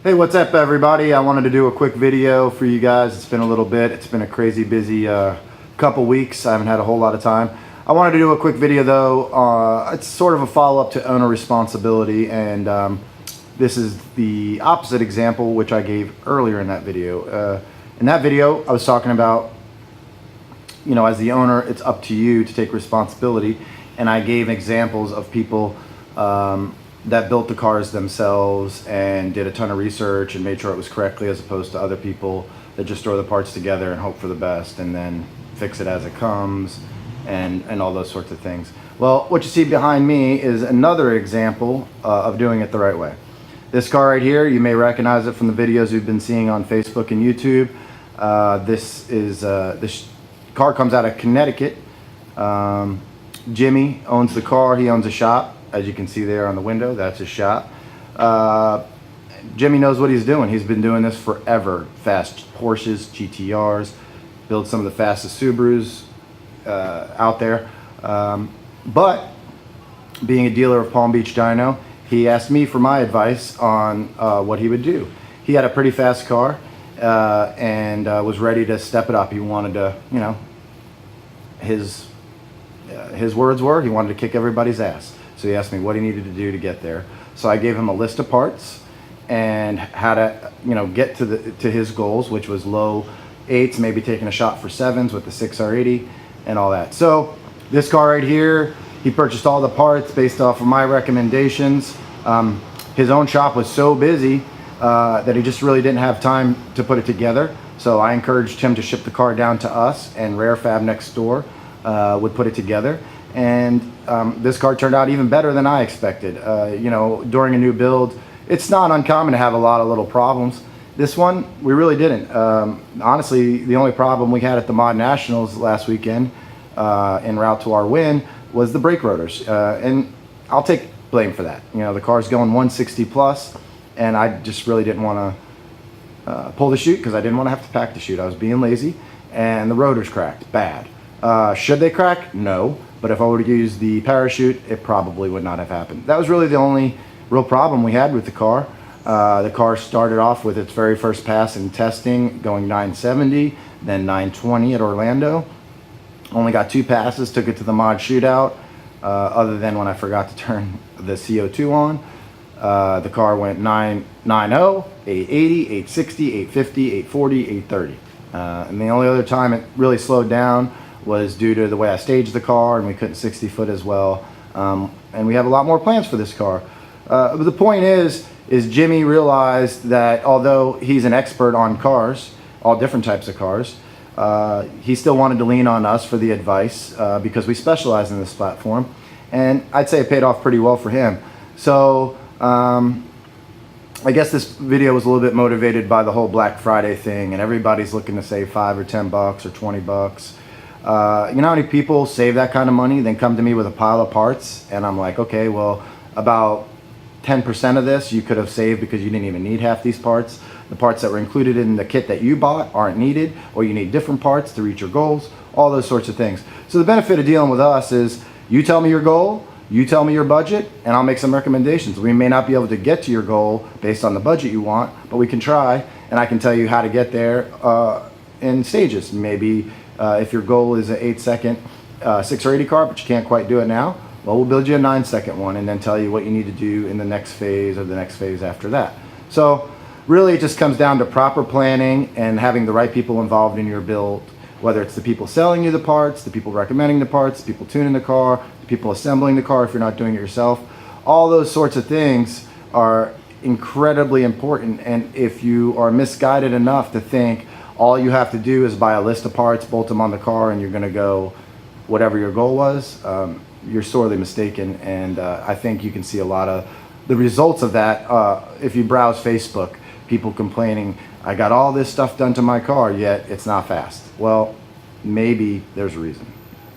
Hey, what's up everybody? I wanted to do a quick video for you guys. It's been a little bit. It's been a crazy busy couple weeks. I haven't had a whole lot of time. I wanted to do a quick video though. It's sort of a follow-up to owner responsibility, and this is the opposite example which I gave earlier in that video. In that video I was talking about, you know, as the owner it's up to you to take responsibility, and I gave examples of people that built the cars themselves and did a ton of research and made sure it was correctly, as opposed to other people that just throw the parts together and hope for the best and then fix it as it comes and all those sorts of things. Well, what you see behind me is another example of doing it the right way. This car right here, you may recognize it from the videos you've been seeing on Facebook and YouTube. This car comes out of Connecticut. Jimmy owns the car. He owns a shop. As you can see there on the window, that's his shop. Jimmy knows what he's doing. He's been doing this forever. Fast Porsches, GTRs, builds some of the fastest Subarus out there. But being a dealer of Palm Beach Dyno, he asked me for my advice on what he would do. He had a pretty fast car and was ready to step it up. He wanted to, you know, his words were, he wanted to kick everybody's ass. So he asked me what he needed to do to get there. So I gave him a list of parts and how to, you know, get to his goals, which was low 8s, maybe taking a shot for 7s with the 6R80 and all that. So this car right here, he purchased all the parts based off of my recommendations. His own shop was so busy that he just really didn't have time to put it together. So I encouraged him to ship the car down to us, and Rare Fab next door would put it together. And this car turned out even better than I expected. You know, during a new build, it's not uncommon to have a lot of little problems. This one, we really didn't. Honestly, the only problem we had at the Mod Nationals last weekend en route to our win was the brake rotors. And I'll take blame for that. You know, the car's going 160 plus, and I just really didn't want to pull the chute because I didn't want to have to pack the chute. I was being lazy, and the rotors cracked bad. Should they crack? No. But if I were to use the parachute, it probably would not have happened. That was really the only real problem we had with the car. The car started off with its very first pass in testing going 970, then 920 at Orlando. Only got 2 passes, took it to the mod shootout, other than when I forgot to turn the CO2 on. The car went 990, 880, 860, 850, 840, 830. And the only other time it really slowed down was due to the way I staged the car, and we couldn't 60 foot as well. And we have a lot more plans for this car. But the point is Jimmy realized that although he's an expert on cars, all different types of cars, he still wanted to lean on us for the advice because we specialize in this platform. And I'd say it paid off pretty well for him. So I guess this video was a little bit motivated by the whole Black Friday thing, and everybody's looking to save $5 or $10 or $20. You know how many people save that kind of money, then come to me with a pile of parts, and I'm like, okay, well, about 10% of this you could have saved because you didn't even need half these parts. The parts that were included in the kit that you bought aren't needed, or you need different parts to reach your goals, all those sorts of things. So the benefit of dealing with us is you tell me your goal, you tell me your budget, and I'll make some recommendations. We may not be able to get to your goal based on the budget you want, but we can try, and I can tell you how to get there in stages. Maybe if your goal is an 8-second 6R80 car, but you can't quite do it now, well, we'll build you a 9-second one and then tell you what you need to do in the next phase or the next phase after that. So really it just comes down to proper planning and having the right people involved in your build, whether it's the people selling you the parts, the people recommending the parts, the people tuning the car, the people assembling the car if you're not doing it yourself. All those sorts of things are incredibly important, and if you are misguided enough to think all you have to do is buy a list of parts, bolt them on the car, and you're going to go whatever your goal was, you're sorely mistaken. And I think you can see a lot of the results of that if you browse Facebook. People complaining, I got all this stuff done to my car, yet it's not fast. Well, maybe there's a reason.